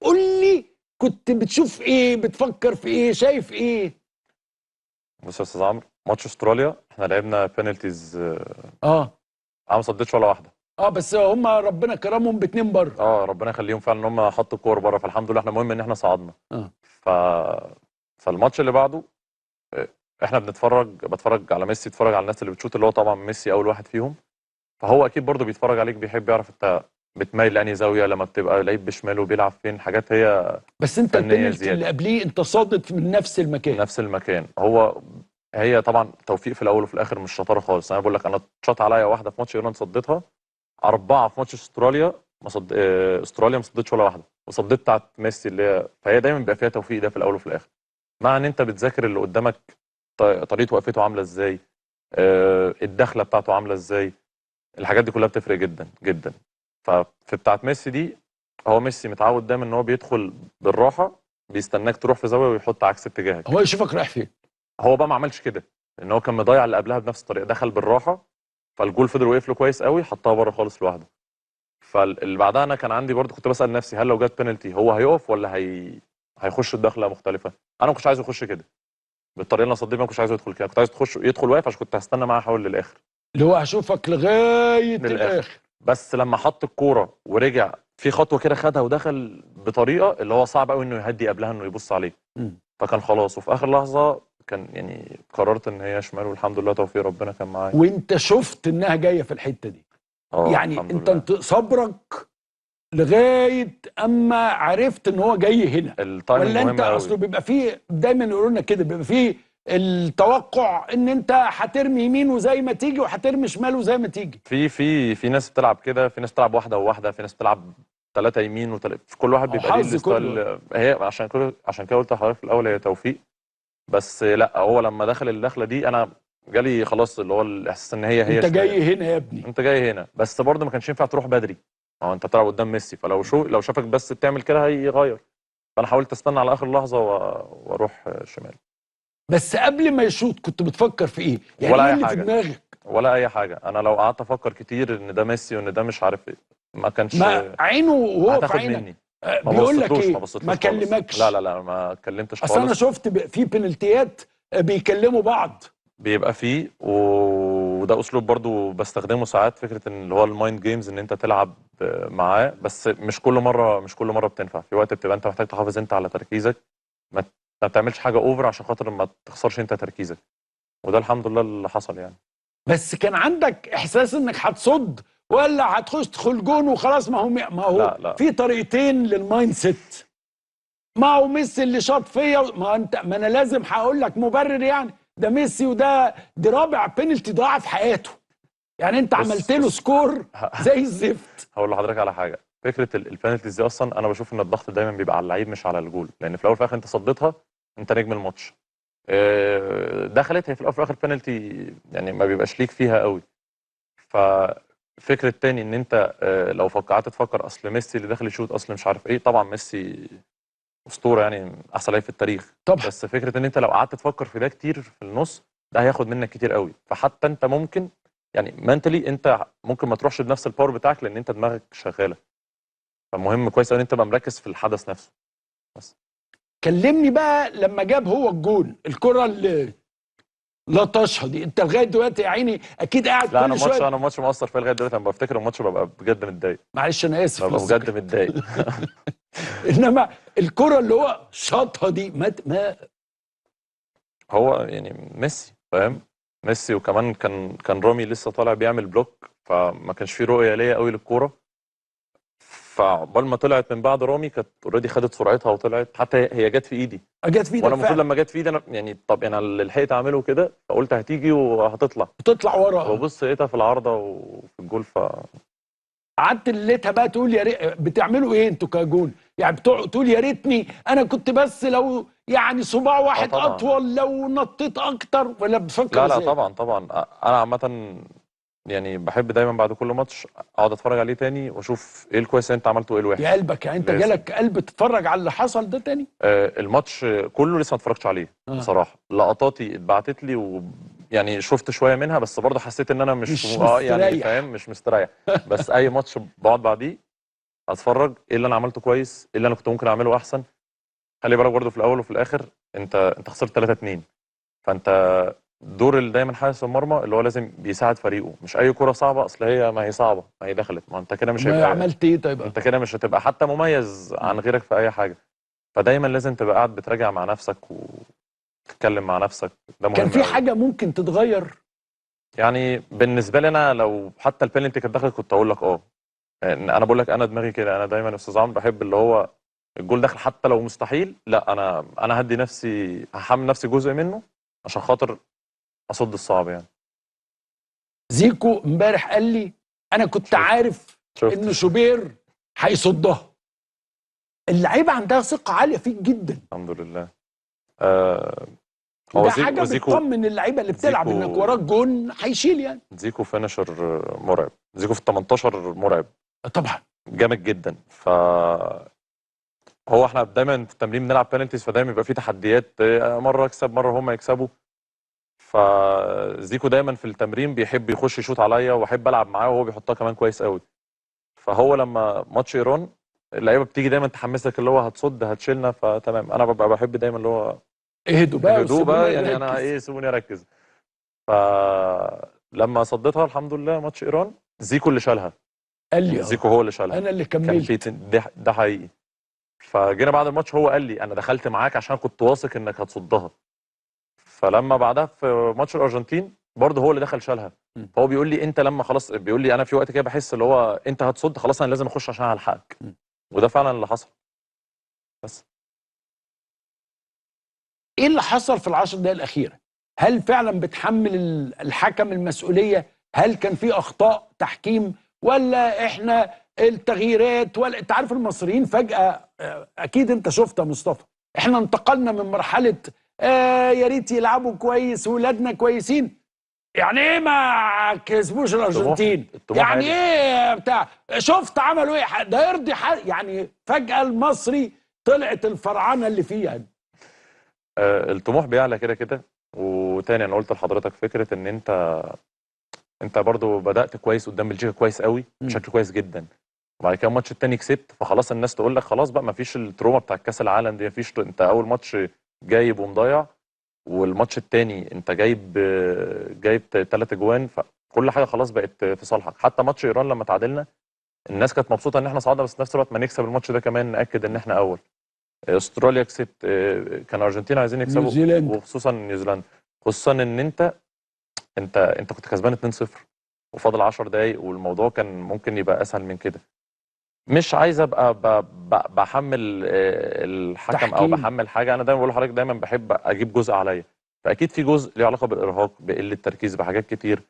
قول لي كنت بتشوف ايه، بتفكر في ايه، شايف ايه؟ بص يا استاذ عمرو، ماتش استراليا احنا لعبنا بينالتيز. اه انا ما صديتش ولا واحده. اه، بس هم ربنا كرمهم باتنين بره. اه ربنا يخليهم فعلا ان هم حطوا الكور بره، فالحمد لله احنا مهم ان احنا صعدنا. اه ف فالماتش اللي بعده آه، احنا بتفرج على ميسي، اتفرج على الناس اللي بتشوت، اللي هو طبعا ميسي اول واحد فيهم. فهو اكيد برضه بيتفرج عليك، بيحب يعرف انت بتميل لانهي زاويه لما بتبقى لعيب بشماله وبيلعب فين، حاجات هي بس انت فنيه البينالتي اللي زياده. قبليه انت صادت من نفس المكان. نفس المكان. هي طبعا توفيق في الاول وفي الاخر، مش شطاره خالص. انا بقول لك، انا اتشاط عليا واحده في ماتش ايران صديتها، اربعه في ماتش استراليا ما صد... استراليا ما صدتش ولا واحده، وصديت بتاعت ميسي اللي هي. فهي دايما بيبقى فيها توفيق ده في الاول وفي الاخر، مع ان انت بتذاكر اللي قدامك، طريقه وقفته عامله ازاي، الدخله بتاعته عامله ازاي. الحاجات دي كلها بتفرق جدا جدا. ففي بتاعت ميسي دي، هو ميسي متعود دايما ان هو بيدخل بالراحه، بيستناك تروح في زاويه ويحط عكس اتجاهك. هو يشوفك رايح فين. هو بقى ما عملش كده، لان هو كان مضيع اللي قبلها بنفس الطريقه، دخل بالراحه، فالجول فضل واقف له كويس قوي، حطها بره خالص لوحده. فاللي بعدها انا كان عندي برضو، كنت بسال نفسي هل لو جت بينالتي هو هيقف ولا هيخش الدخله مختلفه. انا ما كنتش عايزه يخش كده بالطريقه اللي انا صديت، ما كنتش عايزه يدخل كده، كنت عايز يدخل واقف، عشان كنت هستنى معاه احاول للاخر. اللي هو هشوفك لغايه للاخر. الاخر. بس لما حط الكوره ورجع في خطوه كده، خدها ودخل بطريقه اللي هو صعب قوي انه يهدي قبلها انه يبص عليه. مم. فكان خلاص، وفي اخر لحظه كان يعني قررت ان هي شمال، والحمد لله توفيق ربنا كان معايا. وانت شفت انها جايه في الحته دي. اه يعني الحمد لله. انت صبرك لغايه اما عرفت ان هو جاي هنا. التايمنج ولا انت مهم قوي. اصله بيبقى فيه دايما يقولوا لنا كده، بيبقى فيه التوقع ان انت هترمي يمين وزي ما تيجي، وهترمي شمال وزي ما تيجي. في ناس بتلعب كده، في ناس بتلعب واحده وواحده، في ناس بتلعب ثلاثه يمين في كل واحد او بيبقى ليه حظ كله. الستايل. هي عشان كده قلت لحضرتك في الاول هي توفيق. بس لا، هو لما دخل الدخله دي انا جالي خلاص اللي هو الاحساس ان هي انت شمال. جاي هنا يا ابني. انت جاي هنا، بس برضه ما كانش ينفع تروح بدري. ما هو انت بتلعب قدام ميسي، فلو لو شافك بس بتعمل كده هيغير. فانا حاولت استنى على اخر لحظه واروح شمال. بس قبل ما يشوط كنت بتفكر في ايه؟ يعني ولا ايه اي اللي في حاجه. دماغك؟ ولا اي حاجه. انا لو قعدت افكر كتير ان ده ميسي وان ده مش عارف ايه، ما كانش ما عينه وهو في هتاخد عينك. مني. ما بيقول لك بصيتلوش ما ايه؟ ما بصيتلوش خالص. لا لا كلمكش؟ لا، ما اتكلمتش اصل انا خالص. شفت في بنالتيات بيكلموا بعض. بيبقى فيه وده اسلوب برضو بستخدمه ساعات، فكره ان اللي هو المايند جيمز، ان انت تلعب معاه، بس مش كل مره بتنفع. في وقت بتبقى انت محتاج تحافظ انت على تركيزك، ما ما تعملش حاجه اوفر عشان خاطر ما تخسرش انت تركيزك. وده الحمد لله اللي حصل يعني. بس كان عندك احساس انك هتصد ولا هتخش تدخل جون وخلاص؟ ما هو لا لا. في طريقتين للمايند سيت. ما هو ميسي اللي شاط فيا، ما انا لازم هقول لك مبرر يعني. ده ميسي، دي رابع بينالتي ضاع في حياته. يعني انت عملت بص له بص سكور زي الزفت. هقول لحضرتك على حاجه. فكره البينالتيز دي اصلا انا بشوف ان الضغط دايما بيبقى على اللعيب مش على الجول، لان في الاول وفي الاخر انت صديتها، انت نجم الماتش. دخلت هي في الاول وفي الاخر بينالتي، يعني ما بيبقاش ليك فيها قوي. ففكره تاني ان انت لو قعدت تفكر اصل ميسي اللي داخل يشوط، اصل مش عارف ايه، طبعا ميسي اسطوره يعني، احسن لعيب في التاريخ. طبعا. بس فكره ان انت لو قعدت تفكر في ده كتير في النص، ده هياخد منك كتير قوي. فحتى انت ممكن يعني منتلي انت ممكن ما تروحش بنفس الباور بتاعك، لان انت دماغك شغاله. فمهم كويس قوي ان انت تبقى مركز في الحدث نفسه بس. كلمني بقى لما جاب هو الجون، الكرة اللي لطشها دي، انت لغايه دلوقتي يا عيني اكيد قاعد لا، كل انا شويه. الماتش مؤثر فيا لغايه دلوقتي. لما بفتكر الماتش ببقى بجد متضايق. معلش انا اسف ببقى بجد للذكر. متضايق. انما الكرة اللي هو شاطها دي ما هو يعني ميسي فاهم. ميسي، وكمان كان رامي لسه طالع بيعمل بلوك، فما كانش فيه رؤيه ليا قوي للكوره. فعقبال ما طلعت من بعد رامي كانت اوريدي خدت سرعتها وطلعت، حتى هي جت في ايدي. جت في وانا ايدك المفروض فعلا. لما جت في ايدي انا يعني، طب انا اللي لحقت اعمله كده، فقلت هتيجي وهتطلع. بتطلع ورا. وبص لقيتها في العارضه وفي الجول. قعدت ليلتها بقى تقول يا ريت. بتعملوا ايه انتوا كجون؟ يعني تقول يا ريتني انا كنت بس لو يعني صباع اه واحد طبعا. اطول، لو نطيت اكتر، ولا بتفكر لا لا ازاي؟ طبعا طبعا. انا عامه يعني بحب دايما بعد كل ماتش اقعد اتفرج عليه تاني واشوف ايه الكويس اللي انت عملته وايه يا الوحش. قلبك، يعني انت لازم. جالك قلب تتفرج على اللي حصل ده تاني؟ الماتش كله لسه ما اتفرجتش عليه اه. بصراحه. لقطاتي اتبعتت لي يعني شفت شويه منها، بس برضه حسيت ان انا مش مش يعني مستريح. فاهم، مش مستريح. بس اي ماتش بقعد بعديه اتفرج ايه اللي انا عملته كويس، ايه اللي انا كنت ممكن اعمله احسن. خلي بالك برضه في الاول وفي الاخر انت خسرت 3-2، فانت دور اللي دايما حارس المرمى اللي هو لازم بيساعد فريقه. مش اي كرة صعبة، اصل هي ما هي صعبة، ما هي دخلت، ما انت كده مش ما هيبقى، عملت ايه طيب؟ انت كده مش هتبقى حتى مميز عن غيرك في اي حاجة. فدايما لازم تبقى قاعد بتراجع مع نفسك وتتكلم مع نفسك، ده كان مهم في قوي. حاجه ممكن تتغير؟ يعني بالنسبة لي انا لو حتى البينالتي كانت دخلت كنت اقول لك اه. يعني انا بقول لك انا دماغي كده، انا دايما يا استاذ عمرو بحب اللي هو الجول داخل حتى لو مستحيل، لا انا هدي نفسي، هحمل نفسي جزء منه عشان خاطر اصد الصعب يعني. زيكو امبارح قال لي انا كنت عارف ان شفت شوبير هيصدها. اللعيبه عندها ثقه عاليه فيك جدا. الحمد لله. آه هو وده حاجه زيكو بتطمن اللعيبه اللي بتلعب انك وراك جون هيشيل يعني. زيكو فينشر مرعب، زيكو في ال 18 مرعب طبعا. جامد جدا. هو احنا دايما في التمرين بنلعب بينالتيز، فدايما بيبقى في تحديات، مره اكسب مره هم يكسبوا. فزيكو دايما في التمرين بيحب يخش يشوط عليا واحب العب معاه، وهو بيحطها كمان كويس قوي. فهو لما ماتش ايران اللعيبه بتيجي دايما تحمسك اللي هو هتصد هتشيلنا، فتمام انا ببقى بحب دايما اللي هو اهدوا بقى بهدوء وسيبونا بقى، يعني انا نركز. ايه سيبوني اركز. فلما صديتها الحمد لله ماتش ايران زيكو اللي شالها، قال لي يعني زيكو هو اللي شالها. انا اللي كان في كملت. ده حقيقي. فجينا بعد الماتش هو قال لي انا دخلت معاك عشان كنت واثق انك هتصدها. فلما بعدها في ماتش الارجنتين برضه هو اللي دخل شالها. م. فهو بيقول لي انت لما خلاص، بيقول لي انا في وقت كده بحس اللي هو انت هتصد خلاص انا لازم اخش عشان هلحقك. م. وده فعلا اللي حصل. بس ايه اللي حصل في العشر دقائق الاخيره؟ هل فعلا بتحمل الحكم المسؤوليه؟ هل كان في اخطاء تحكيم، ولا احنا التغييرات؟ ولا انت عارف المصريين فجاه اكيد انت شفت يا مصطفى، احنا انتقلنا من مرحله يا ريت يلعبوا كويس ولادنا كويسين، يعني ايه ما كسبوش الارجنتين، الطموح يعني عالي. ايه بتاع، شفت عملوا ايه، ده يرضي يعني فجاه المصري طلعت الفرعنه اللي فيه يعني. الطموح بيعلى كده كده. وتاني انا قلت لحضرتك فكره ان انت برضو بدات كويس قدام بلجيكا كويس قوي بشكل كويس جدا. وبعد كده الماتش التاني كسبت، فخلاص الناس تقول لك خلاص بقى ما فيش التروما بتاع كاس العالم دي، ما فيش. انت اول ماتش جايب ومضيع، والماتش التاني انت جايب 3 اجوان، فكل حاجه خلاص بقت في صالحك. حتى ماتش ايران لما تعادلنا الناس كانت مبسوطه ان احنا صعدنا، بس في نفس الوقت ما نكسب الماتش ده كمان ناكد ان احنا اول. استراليا كسبت، كان الارجنتين عايزين يكسبوا، نيوزيلندا. وخصوصا نيوزيلندا. خصوصا ان انت كنت كسبان 2-0 وفاضل 10 دقايق، والموضوع كان ممكن يبقى اسهل من كده. مش عايز ابقى بحمل الحكم او تحكيم. بحمل حاجه. انا دايما بقول لحضرتك دايما بحب اجيب جزء عليا. فاكيد في جزء ليه علاقه بالارهاق، بقله تركيز، بحاجات كتير.